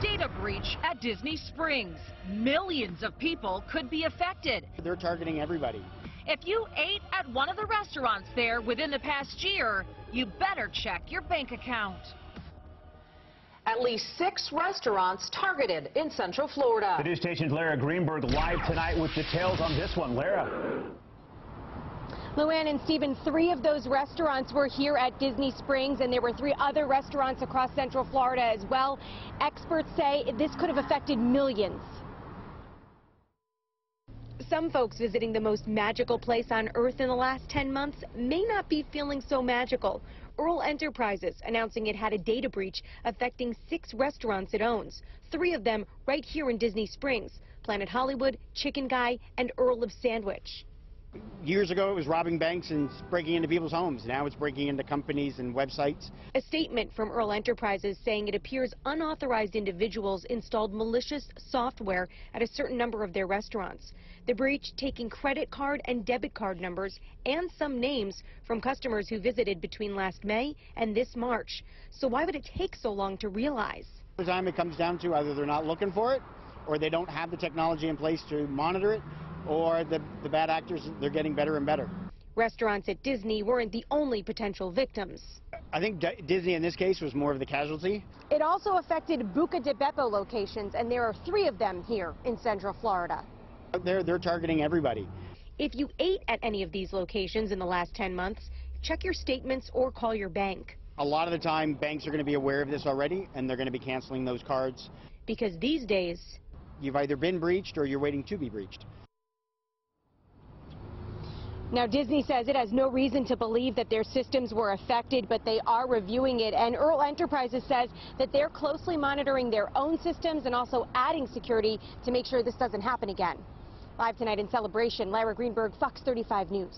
Data breach at Disney Springs. Millions of people could be affected. They're targeting everybody. If you ate at one of the restaurants there within the past year, you better check your bank account. At least 6 restaurants targeted in Central Florida. The news station's Lara Greenberg live tonight with details on this one. Lara. Luann and Stephen, 3 of those restaurants were here at Disney Springs, and there were 3 other restaurants across Central Florida as well. Experts say this could have affected millions. Some folks visiting the most magical place on earth in the last 10 months may not be feeling so magical. Earl Enterprises announcing it had a data breach affecting 6 restaurants it owns, 3 of them right here in Disney Springs: Planet Hollywood, Chicken Guy, and Earl of Sandwich. Years ago, it was robbing banks and breaking into people's homes. Now it's breaking into companies and websites. A statement from Earl Enterprises saying it appears unauthorized individuals installed malicious software at a certain number of their restaurants. The breach taking credit card and debit card numbers and some names from customers who visited between last May and this March. So why would it take so long to realize? The time it comes down to either they're not looking for it, or they don't have the technology in place to monitor it, or the bad actors, they're getting better and better. Restaurants at Disney weren't the only potential victims. I think Disney in this case was more of the casualty. It also affected Buca de Beppo locations, and there are 3 of them here in Central Florida. They're targeting everybody. If you ate at any of these locations in the last 10 months, check your statements or call your bank. A lot of the time, banks are going to be aware of this already, and they're going to be canceling those cards. Because these days, you've either been breached or you're waiting to be breached. Now, Disney says it has no reason to believe that their systems were affected, but they are reviewing it. And Earl Enterprises says that they're closely monitoring their own systems and also adding security to make sure this doesn't happen again. Live tonight in Celebration, Lara Greenberg, Fox 35 News.